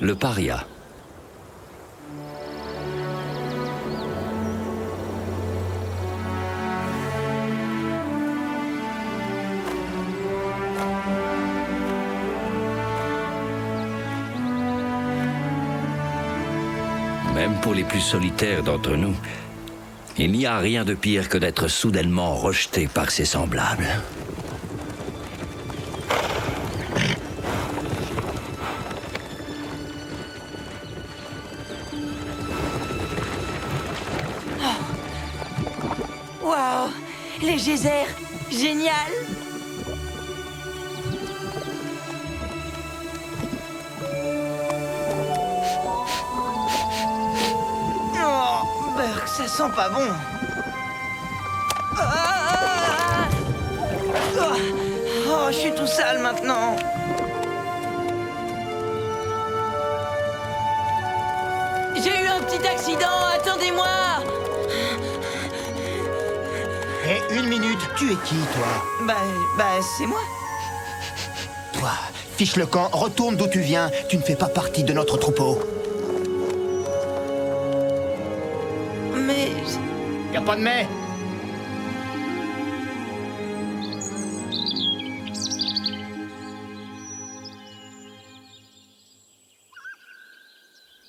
Le paria. Même pour les plus solitaires d'entre nous, il n'y a rien de pire que d'être soudainement rejeté par ses semblables. Waouh! Les geysers! Génial! Oh, Burk, ça sent pas bon! Ah! Oh, je suis tout sale maintenant! J'ai eu un petit accident, attendez-moi! Hé, une minute, tu es qui, toi? Bah, c'est moi. Toi, fiche le camp, retourne d'où tu viens. Tu ne fais pas partie de notre troupeau. Mais... Y a pas de mais.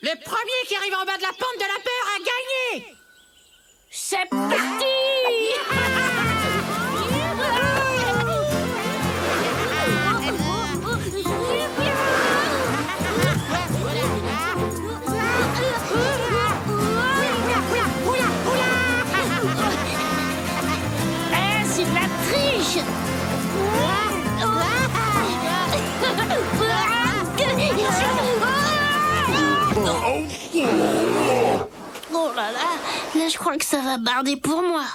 Le premier qui arrive en bas de la pente de la peur a gagné! C'est parti! C'est de la triche! Oh là là, je crois que ça va barder pour moi.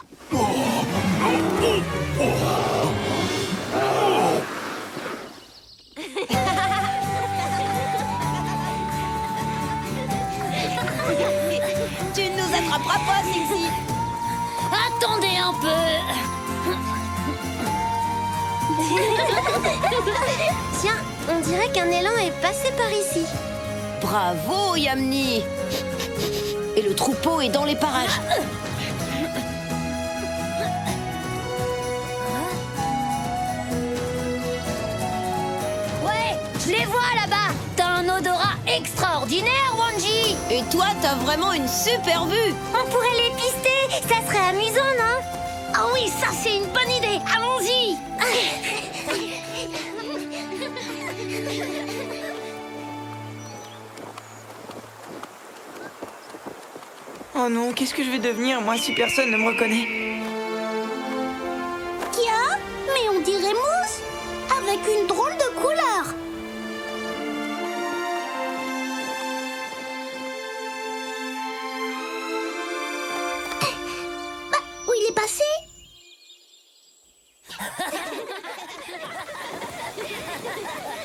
Tu ne nous attraperas pas, Sixi. Attendez un peu. Tiens, on dirait qu'un élan est passé par ici. Bravo, Yamni. Et le troupeau est dans les parages. Ouais, je les vois là-bas. T'as un odorat extraordinaire, Wanji. Et toi, t'as vraiment une super vue. On pourrait les pister, ça serait amusant, non? Ah oui, ça c'est une bonne idée. Allons-y. Oh non, qu'est-ce que je vais devenir, moi, si personne ne me reconnaît? Kia, mais on dirait Mousse, avec une drôle de couleur. Bah, où il est passé?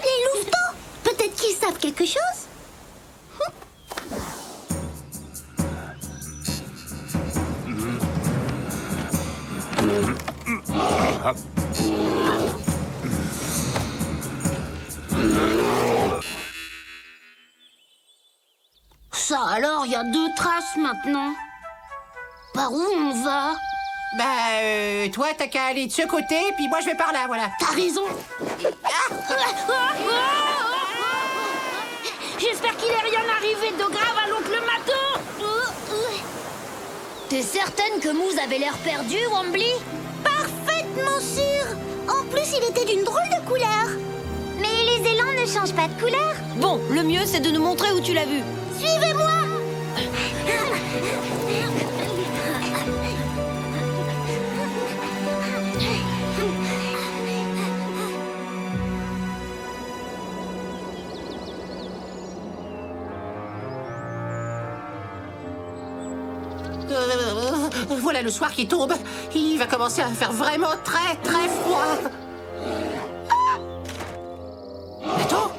Les louveteaux, peut-être qu'ils savent quelque chose? Ça alors, il y a 2 traces maintenant. Par où on va? Toi, t'as qu'à aller de ce côté, puis moi, je vais par là, voilà. T'as raison. J'espère qu'il n'est rien arrivé de grave à l'oncle Mato. T'es certaine que Mousse avait l'air perdu, Wambly? Parfaitement sûr. En plus, il était d'une drôle de couleur. Mais les élans ne changent pas de couleur. Bon, le mieux, c'est de nous montrer où tu l'as vu. Suivez-moi. Voilà le soir qui tombe. Il va commencer à faire vraiment très, très froid. Attends.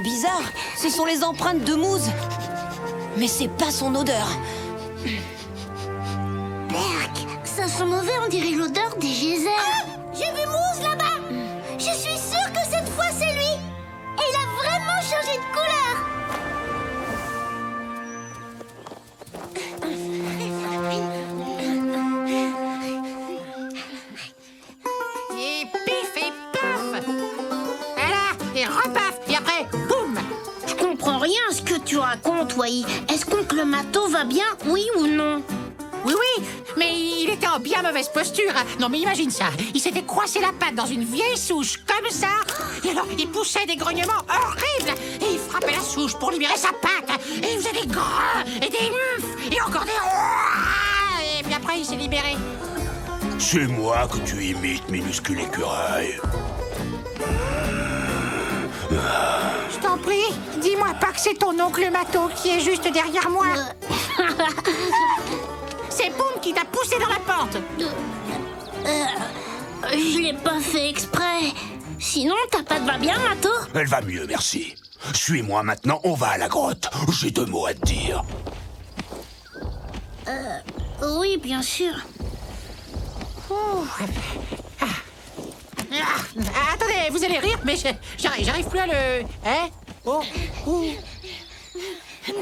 Bizarre, ce sont les empreintes de Mousse. Mais c'est pas son odeur. Berk, ça sent mauvais, on dirait l'odeur des geysers. Ah, j'ai vu Mousse là-bas. Je suis sûre que cette fois c'est lui. Et il a vraiment changé de couleur. Et pif et paf. Voilà, et repaf, et après, boum. Je comprends rien à ce que tu racontes, Wai. Est-ce qu'oncle Mato va bien, oui ou non? Oui, oui, mais il était en bien mauvaise posture. Non, mais imagine ça. Il s'était coincé la patte dans une vieille souche, comme ça. Et alors, il poussait des grognements horribles. Et il frappait la souche pour libérer sa patte. Et il faisait des gras, et des et encore des ouah. Et puis après, il s'est libéré. C'est moi que tu imites, minuscule écureuil. Je t'en prie, dis-moi pas que c'est ton oncle Mato qui est juste derrière moi. C'est Boum qui t'a poussé dans la pente. Je l'ai pas fait exprès. Sinon, ta patte va bien, Mato? Elle va mieux, merci. Suis-moi maintenant, on va à la grotte. J'ai 2 mots à te dire. Oui, bien sûr. Attendez, vous allez rire, mais j'arrive plus à le... Hein? Oh, oh.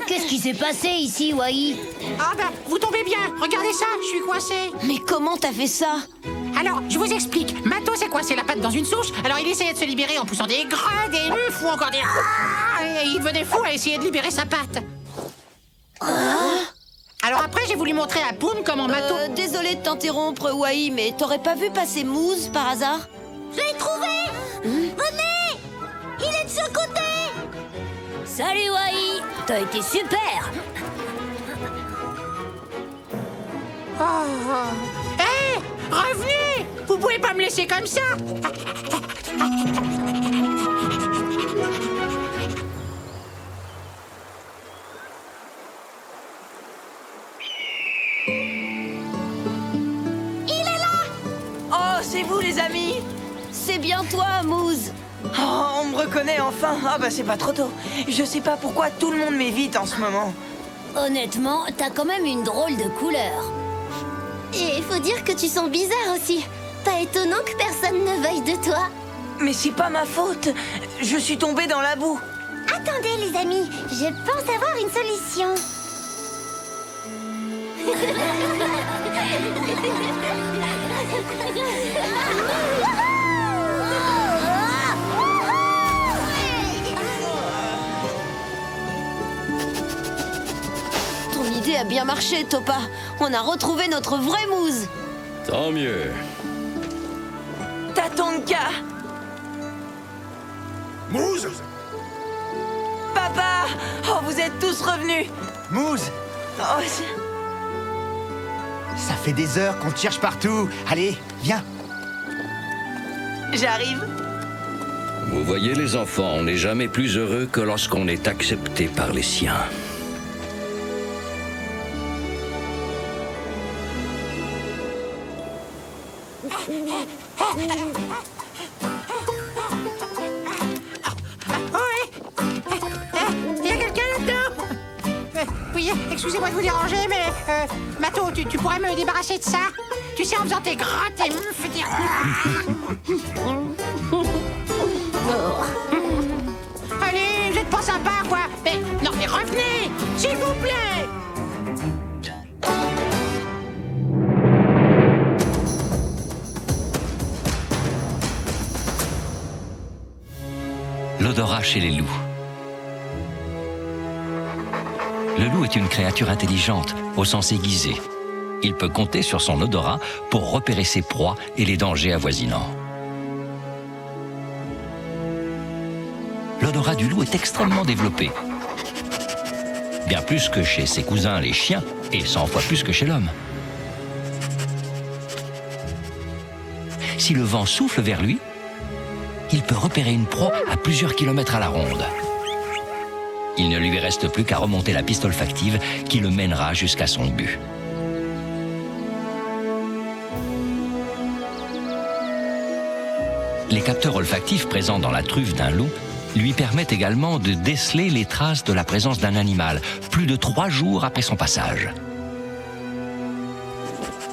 Qu'est-ce qui s'est passé ici, Wai? Ah ben, vous tombez bien. Regardez ça, je suis coincé. Mais comment t'as fait ça? Alors, je vous explique. Mato s'est coincé la patte dans une souche, alors il essayait de se libérer en poussant des gras, des ou encore des... Et il devenait fou à essayer de libérer sa patte. Alors après, j'ai voulu montrer à Boum comment Mato... Désolé de t'interrompre, Wai, mais t'aurais pas vu passer Mousse par hasard? Je l'ai trouvé. Venez. Il est de ce côté. Salut, Wai! T'as été super! Hé, revenez. Vous pouvez pas me laisser comme ça. Oh, c'est vous, les amis! C'est bien toi, Mousse! Oh, on me reconnaît enfin. Ah bah c'est pas trop tôt. Je sais pas pourquoi tout le monde m'évite en ce moment. Honnêtement, t'as quand même une drôle de couleur. Et il faut dire que tu sens bizarre aussi. Pas étonnant que personne ne veuille de toi. Mais c'est pas ma faute. Je suis tombée dans la boue. Attendez les amis, je pense avoir une solution. Ton idée a bien marché, Topa. On a retrouvé notre vraie Mousse. Tant mieux. Tatanka! Mousse! Papa! Oh, vous êtes tous revenus. Mousse, Oh, ça fait des heures qu'on te cherche partout. Allez, viens. j'arrive. Vous voyez les enfants, on n'est jamais plus heureux que lorsqu'on est accepté par les siens. Il y a quelqu'un là-dedans? Oui, excusez-moi de vous déranger, mais... Mato, tu pourrais me débarrasser de ça? Tu sais, en faisant tes grattes et... Allez, vous êtes pas sympa, quoi. Mais, non, mais revenez, s'il vous plaît. L'odorat chez les loups. Le loup est une créature intelligente, au sens aiguisé. Il peut compter sur son odorat pour repérer ses proies et les dangers avoisinants. L'odorat du loup est extrêmement développé. Bien plus que chez ses cousins les chiens et 100 fois plus que chez l'homme. Si le vent souffle vers lui, il peut repérer une proie à plusieurs kilomètres à la ronde. Il ne lui reste plus qu'à remonter la piste olfactive qui le mènera jusqu'à son but. Les capteurs olfactifs présents dans la truffe d'un loup lui permet également de déceler les traces de la présence d'un animal, plus de 3 jours après son passage.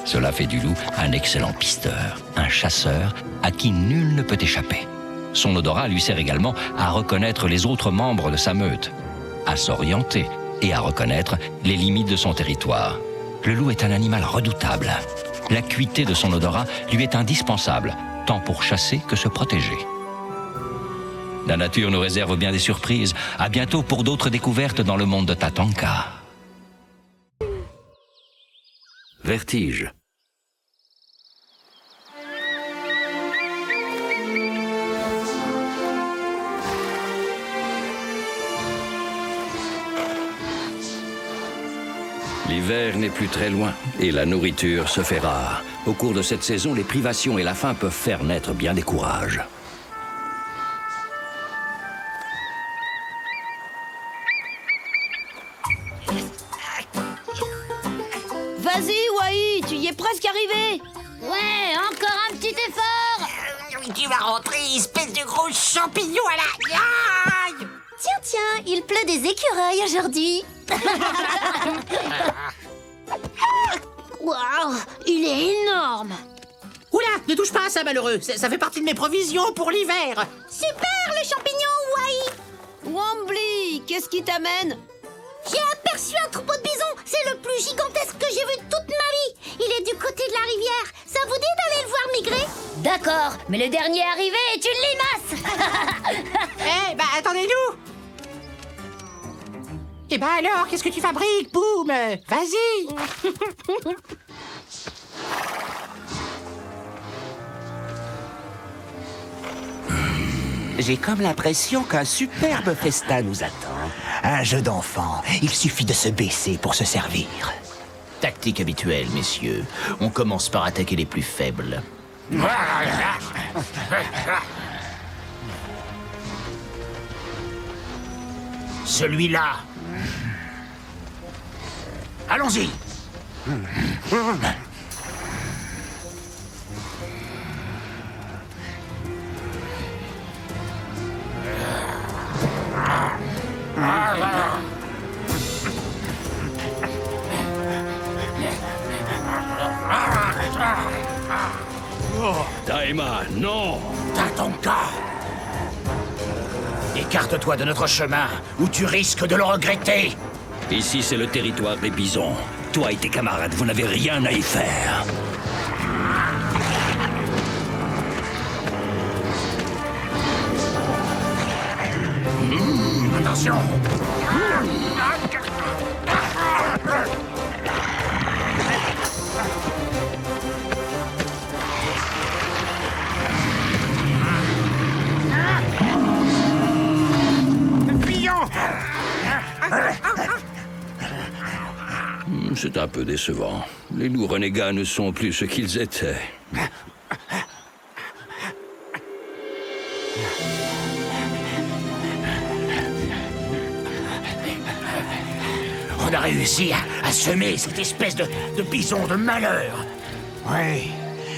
Cela fait du loup un excellent pisteur, un chasseur à qui nul ne peut échapper. Son odorat lui sert également à reconnaître les autres membres de sa meute, à s'orienter et à reconnaître les limites de son territoire. Le loup est un animal redoutable. L'acuité de son odorat lui est indispensable, tant pour chasser que se protéger. La nature nous réserve bien des surprises. À bientôt pour d'autres découvertes dans le monde de Tatanka. Vertige. L'hiver n'est plus très loin et la nourriture se fait rare. Au cours de cette saison, les privations et la faim peuvent faire naître bien des courages. Vas-y, Wai, tu y es presque arrivé. Ouais, encore un petit effort. Tu vas rentrer, espèce de gros champignon à la... Aïe! Tiens, il pleut des écureuils aujourd'hui. Waouh, il est énorme. Oula, ne touche pas à ça, malheureux. Ça fait partie de mes provisions pour l'hiver. Super, le champignon, Wai. Wambly, qu'est-ce qui t'amène? J'ai aperçu un troupeau de bisons. C'est le plus gigantesque que j'ai vu de toute ma vie. Il est du côté de la rivière. Ça vous dit d'aller le voir migrer? D'accord, mais le dernier arrivé est une limace. Eh, bah, attendez-nous. Eh ben alors, qu'est-ce que tu fabriques, Boum? Vas-y. J'ai comme l'impression qu'un superbe festin nous attend. Un jeu d'enfant. Il suffit de se baisser pour se servir. Tactique habituelle, messieurs. On commence par attaquer les plus faibles. Celui-là. Allons-y. Daima, non! Tatanka. Écarte-toi de notre chemin, ou tu risques de le regretter. Ici, c'est le territoire des bisons. Toi et tes camarades, vous n'avez rien à y faire. Attention. C'est un peu décevant. Les loups renégats ne sont plus ce qu'ils étaient. On a réussi à semer cette espèce de bison de malheur. Oui,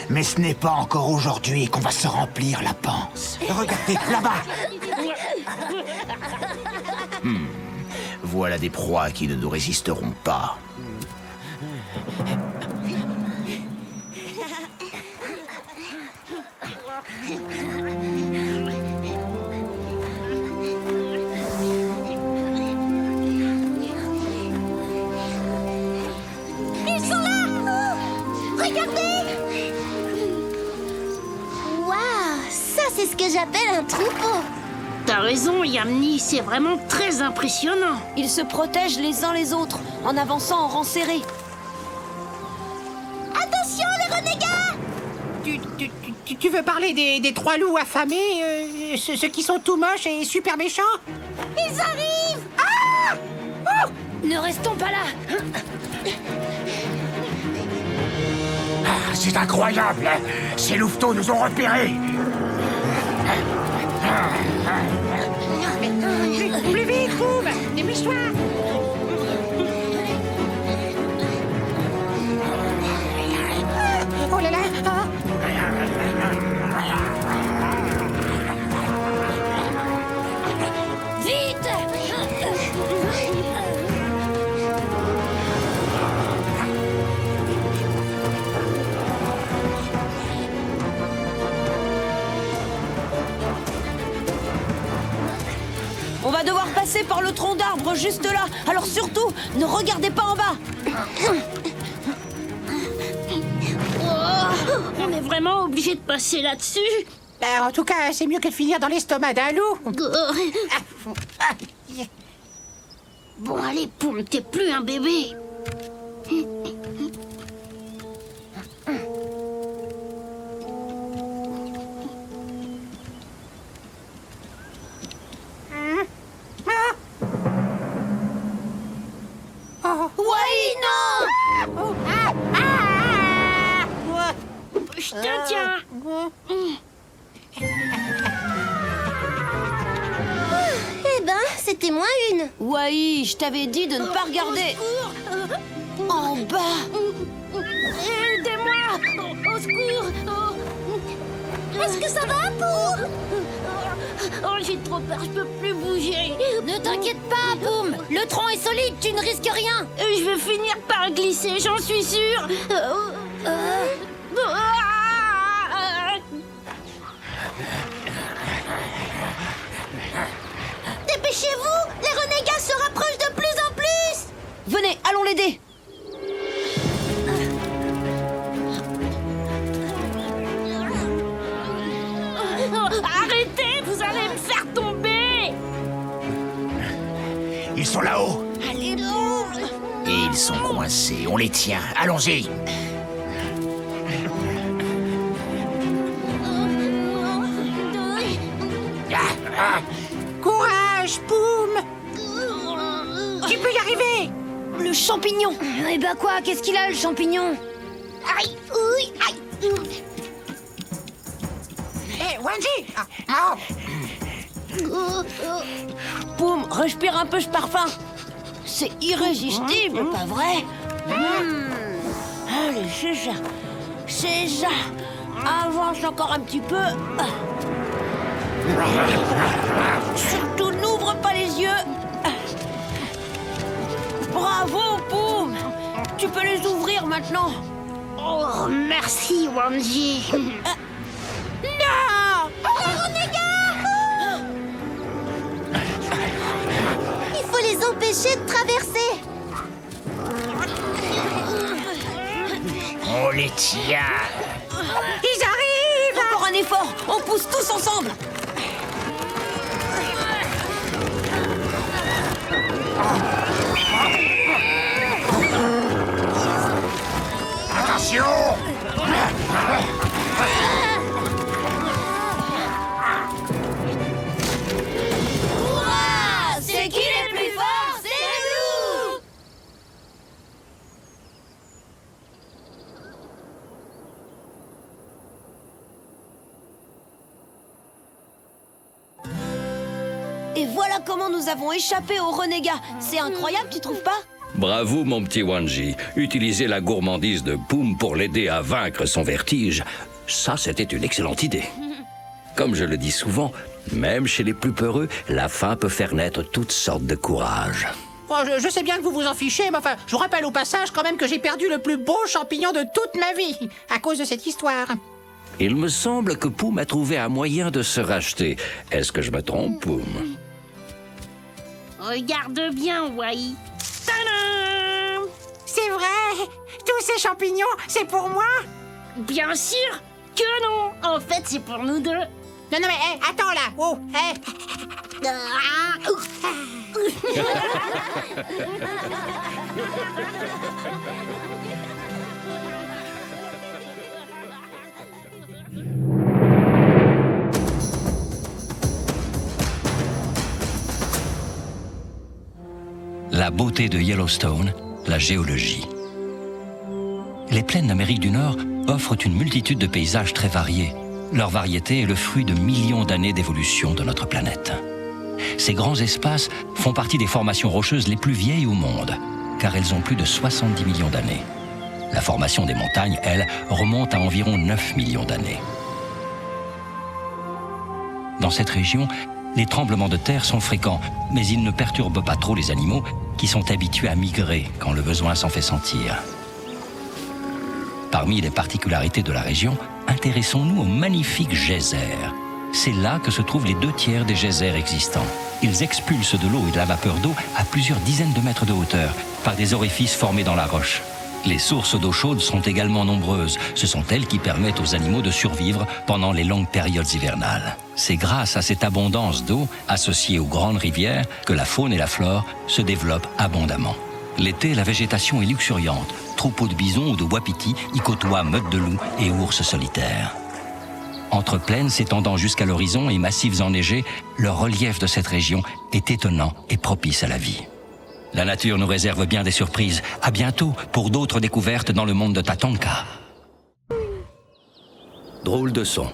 mais ce n'est pas encore aujourd'hui qu'on va se remplir la panse. Regardez, là-bas. Voilà des proies qui ne nous résisteront pas. Ils sont là. Regardez. Waouh, ça c'est ce que j'appelle un troupeau. T'as raison, Yamni, c'est vraiment très impressionnant. Ils se protègent les uns les autres en avançant en rang serré. Attention les renégats. Tu veux parler des 3 loups affamés, ceux qui sont tout moches et super méchants? Ils arrivent. Ah! Oh! Ne restons pas là. Ah, c'est incroyable. Ces louveteaux nous ont repérés. Plus vite, Boum! Dépêche-toi! Oh là là! On va devoir passer par le tronc d'arbre juste là. Alors surtout, ne regardez pas en bas. On est vraiment obligé de passer là-dessus? En tout cas, c'est mieux que de finir dans l'estomac d'un loup. Bon, allez, Poum, t'es plus un bébé. Ouais, non! Je te tiens. Eh ben, c'était moins une. Ouais, je t'avais dit de ne pas regarder. En bas. Aidez-moi. Au secours. Est-ce que ça va, Poum? Oh, j'ai trop peur, je peux plus bouger. Ne t'inquiète pas, Poum. Le tronc est solide, tu ne risques rien. Je vais finir par glisser, j'en suis sûre. Dépêchez-vous, les renégats se rapprochent de plus en plus. Venez, allons l'aider. Arrêtez, vous allez me faire tomber. Ils sont là-haut. Allez, Poum. Et ils sont coincés. On les tient. Allons-y. Courage, Poum. Tu peux y arriver. Le champignon. Eh ben quoi, qu'est-ce qu'il a, le champignon? Aïe, oui, aïe. Hé, Wanji. Poum, respire un peu ce parfum. C'est irrésistible, pas vrai? Allez, c'est ça. C'est ça. Avance encore un petit peu. Surtout, n'ouvre pas les yeux. Bravo, Poum. Tu peux les ouvrir maintenant. Oh, merci, Wanji. Non. Il faut les empêcher de traverser. On les tient. Ils arrivent. Encore un effort. On pousse tous ensemble. Attention. C'est qui les plus forts? C'est nous! Et voilà comment nous avons échappé aux renégats. C'est incroyable, tu trouves pas? Bravo, mon petit Wanji. Utiliser la gourmandise de Poum pour l'aider à vaincre son vertige, ça, c'était une excellente idée. Comme je le dis souvent, même chez les plus peureux, la faim peut faire naître toutes sortes de courage. Oh, je sais bien que vous vous en fichez, mais enfin, je vous rappelle au passage quand même que j'ai perdu le plus beau champignon de toute ma vie, à cause de cette histoire. Il me semble que Poum a trouvé un moyen de se racheter. Est-ce que je me trompe, Poum? Regarde bien, Wai. Tadam! C'est vrai. Tous ces champignons, c'est pour moi. Bien sûr que non. En fait, c'est pour nous deux. Non, mais attends là. Oh, La beauté de Yellowstone, la géologie. Les plaines d'Amérique du Nord offrent une multitude de paysages très variés. Leur variété est le fruit de millions d'années d'évolution de notre planète. Ces grands espaces font partie des formations rocheuses les plus vieilles au monde, car elles ont plus de 70 millions d'années. La formation des montagnes, elle, remonte à environ 9 millions d'années. Dans cette région, les tremblements de terre sont fréquents, mais ils ne perturbent pas trop les animaux qui sont habitués à migrer quand le besoin s'en fait sentir. Parmi les particularités de la région, intéressons-nous aux magnifiques geysers. C'est là que se trouvent les 2 tiers des geysers existants. ils expulsent de l'eau et de la vapeur d'eau à plusieurs dizaines de mètres de hauteur, par des orifices formés dans la roche. Les sources d'eau chaude sont également nombreuses. Ce sont elles qui permettent aux animaux de survivre pendant les longues périodes hivernales. C'est grâce à cette abondance d'eau, associée aux grandes rivières, que la faune et la flore se développent abondamment. L'été, la végétation est luxuriante. Troupeaux de bisons ou de wapitis y côtoient meutes de loups et ours solitaires. Entre plaines s'étendant jusqu'à l'horizon et massifs enneigés, le relief de cette région est étonnant et propice à la vie. La nature nous réserve bien des surprises. À bientôt pour d'autres découvertes dans le monde de Tatanka. Drôle de son.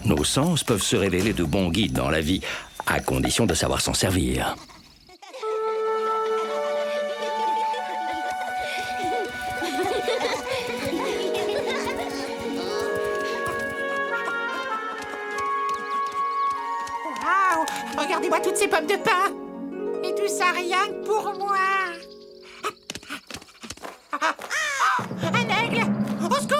Nos sens peuvent se révéler de bons guides dans la vie, à condition de savoir s'en servir. Waouh! Regardez-moi toutes ces pommes de pain! Et tout ça rien que pour moi! Un aigle! Au secours!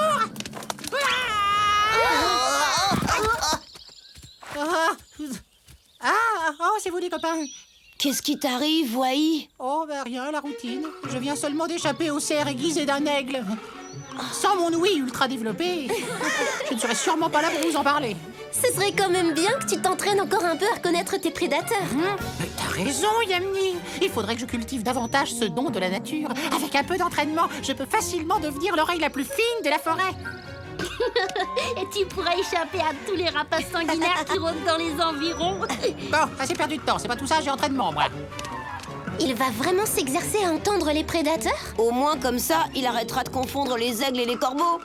Oh, c'est vous les copains. Qu'est-ce qui t'arrive, Wai? Oh, ben rien, la routine. Je viens seulement d'échapper au cerf aiguisé d'un aigle. Sans mon ouïe ultra développé, je ne serais sûrement pas là pour vous en parler. Ce serait quand même bien que tu t'entraînes encore un peu à reconnaître tes prédateurs. Mais t'as raison, Yamni. Il faudrait que je cultive davantage ce don de la nature. Avec un peu d'entraînement, je peux facilement devenir l'oreille la plus fine de la forêt. Et tu pourras échapper à tous les rapaces sanguinaires qui rôdent dans les environs. Bon, assez perdu de temps. C'est pas tout ça, j'ai entraînement, moi. Il va vraiment s'exercer à entendre les prédateurs? Au moins, comme ça, il arrêtera de confondre les aigles et les corbeaux.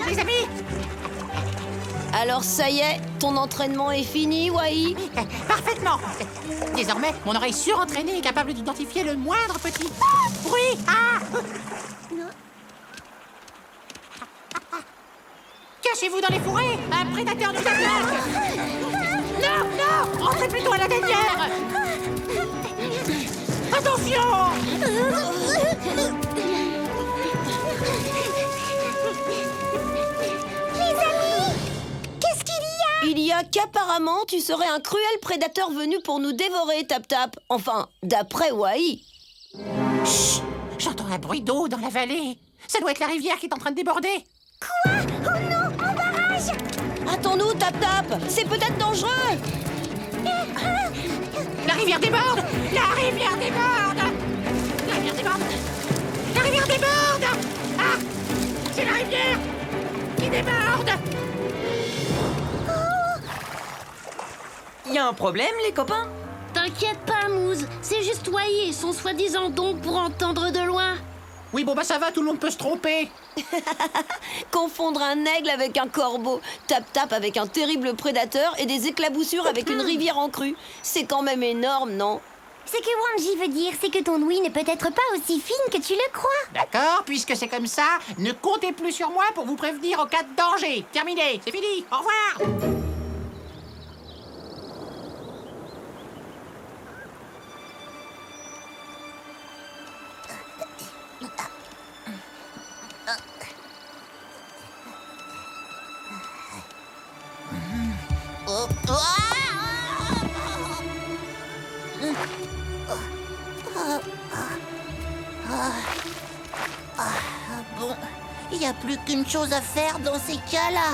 Les amis! Alors ça y est, ton entraînement est fini, Wai? Parfaitement! Désormais, mon oreille surentraînée est capable d'identifier le moindre petit bruit. Cachez-vous dans les fourrés! Un prédateur nous attaque! Non, non! Entrez plutôt à la tanière! Attention! Il y a qu'apparemment, tu serais un cruel prédateur venu pour nous dévorer, Tap-Tap. Enfin, d'après Wai. Chut! J'entends un bruit d'eau dans la vallée. Ça doit être la rivière qui est en train de déborder. Quoi? Oh non, en barrage! Attends-nous, Tap-Tap. C'est peut-être dangereux. La rivière déborde! La rivière déborde! La rivière déborde! La rivière déborde! Ah! C'est la rivière qui déborde! Il y a un problème, les copains? T'inquiète pas, Mousse. C'est juste Wai et son soi-disant don pour entendre de loin. Oui, bon, bah ça va, tout le monde peut se tromper. Confondre un aigle avec un corbeau, Tap-Tap avec un terrible prédateur et des éclaboussures avec une rivière en crue. C'est quand même énorme, non? Ce que Wanji veut dire, c'est que ton ouïe n'est peut-être pas aussi fine que tu le crois. D'accord, puisque c'est comme ça, ne comptez plus sur moi pour vous prévenir en cas de danger. Terminé, c'est fini, au revoir. Bon, il n'y a plus qu'une chose à faire dans ces cas-là.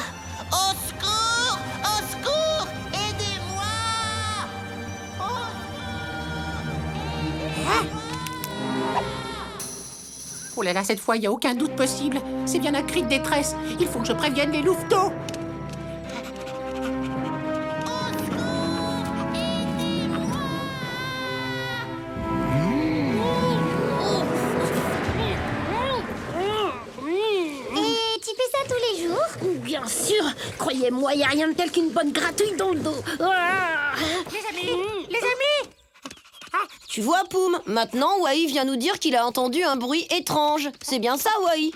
Au secours! Au secours! Aidez-moi! Oh là là, cette fois, il n'y a aucun doute possible. C'est bien un cri de détresse. Il faut que je prévienne les louveteaux. Bien sûr. Croyez-moi, y a rien de tel qu'une bonne gratouille dans le dos. Ah. Les amis! Tu vois, Poum, maintenant Wai vient nous dire qu'il a entendu un bruit étrange. C'est bien ça, Wai?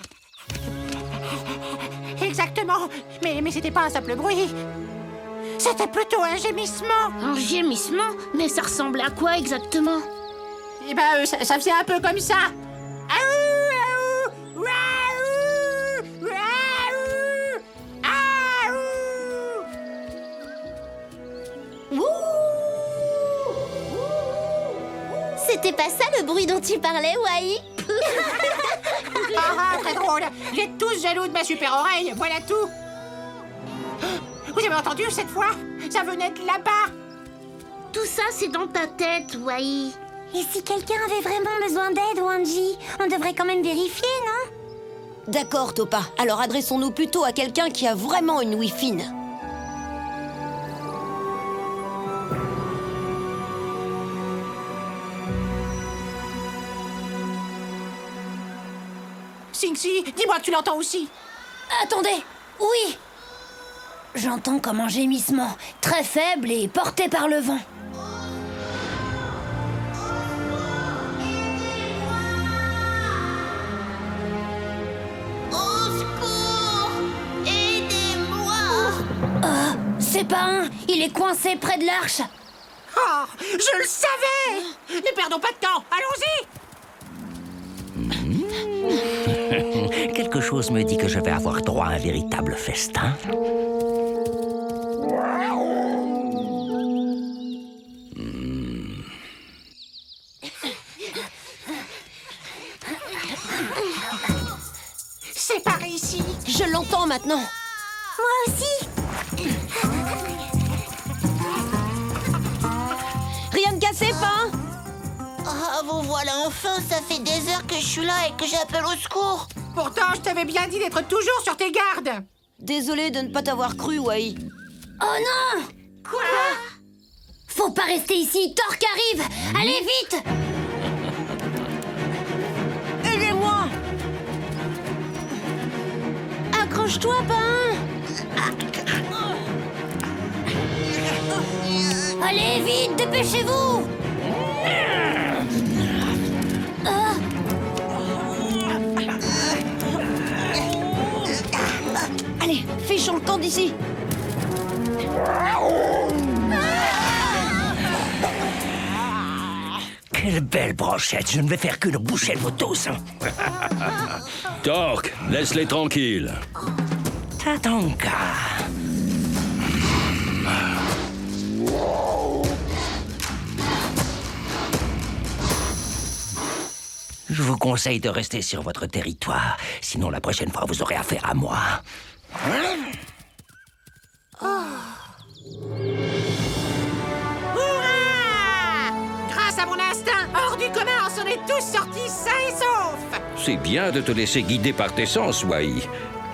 Exactement. Mais c'était pas un simple bruit. C'était plutôt un gémissement. Un gémissement? Mais ça ressemble à quoi exactement? Eh ben, ça faisait un peu comme ça. C'était pas ça le bruit dont tu parlais, Wai? Très drôle. Vous êtes tous jaloux de ma super oreille, voilà tout. Vous avez entendu cette fois? Ça venait de là-bas. Tout ça, c'est dans ta tête, Wai. Et si quelqu'un avait vraiment besoin d'aide, Wanji, on devrait quand même vérifier, non? D'accord, Topa. Alors adressons-nous plutôt à quelqu'un qui a vraiment une ouïe fine. Sing-Si, dis-moi que tu l'entends aussi. Attendez, oui. J'entends comme un gémissement, très faible et porté par le vent. Au secours! Aidez-moi! C'est pas un, il est coincé près de l'arche. Oh, je le savais! Ne perdons pas de temps, allons-y! Quelque chose me dit que je vais avoir droit à un véritable festin. C'est par ici. Je l'entends maintenant. Moi aussi. Rien de cassé, Pain? Ah, vous voilà enfin, ça fait des heures que je suis là et que j'appelle au secours. Pourtant, je t'avais bien dit d'être toujours sur tes gardes. Désolé de ne pas t'avoir cru, Wai. Oh non! Quoi? Faut pas rester ici, Torque arrive! Allez, vite! Aidez-moi! Accroche-toi, Pain! Allez, vite, dépêchez-vous! Allez, fichons le camp d'ici. Quelle belle brochette, je ne vais faire que le boucher de vos tous. Torque, laisse-les tranquilles. Tatanka. Je vous conseille de rester sur votre territoire, sinon la prochaine fois vous aurez affaire à moi. Grâce à mon instinct hors du commun, on s'en est tous sortis sains et saufs. C'est bien de te laisser guider par tes sens, Wai.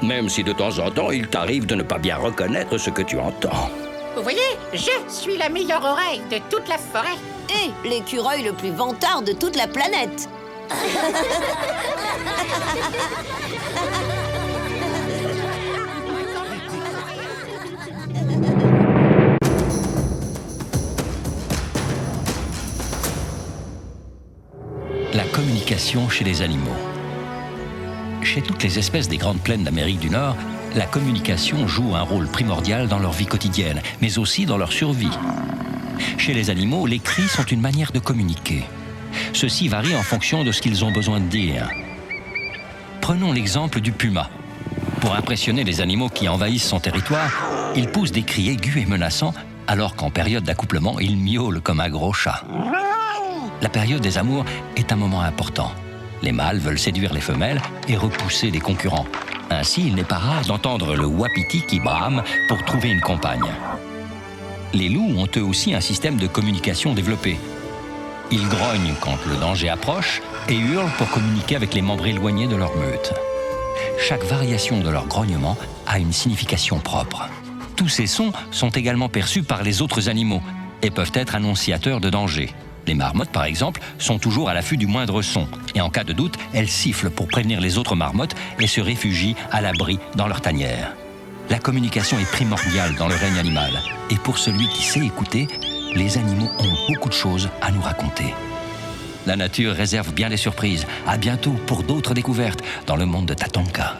Même si de temps en temps, il t'arrive de ne pas bien reconnaître ce que tu entends. Vous voyez, je suis la meilleure oreille de toute la forêt. Et l'écureuil le plus vantard de toute la planète. La communication chez les animaux. Chez toutes les espèces des grandes plaines d'Amérique du Nord, la communication joue un rôle primordial dans leur vie quotidienne, mais aussi dans leur survie. Chez les animaux, les cris sont une manière de communiquer. Ceci varie en fonction de ce qu'ils ont besoin de dire. Prenons l'exemple du puma. Pour impressionner les animaux qui envahissent son territoire, il pousse des cris aigus et menaçants, alors qu'en période d'accouplement, il miaule comme un gros chat. La période des amours est un moment important. Les mâles veulent séduire les femelles et repousser les concurrents. Ainsi, il n'est pas rare d'entendre le wapiti qui brame pour trouver une compagne. Les loups ont eux aussi un système de communication développé. Ils grognent quand le danger approche et hurlent pour communiquer avec les membres éloignés de leur meute. Chaque variation de leur grognement a une signification propre. Tous ces sons sont également perçus par les autres animaux et peuvent être annonciateurs de danger. Les marmottes, par exemple, sont toujours à l'affût du moindre son. Et en cas de doute, elles sifflent pour prévenir les autres marmottes et se réfugient à l'abri dans leur tanière. La communication est primordiale dans le règne animal. Et pour celui qui sait écouter, les animaux ont beaucoup de choses à nous raconter. La nature réserve bien des surprises. À bientôt pour d'autres découvertes dans le monde de Tatanka.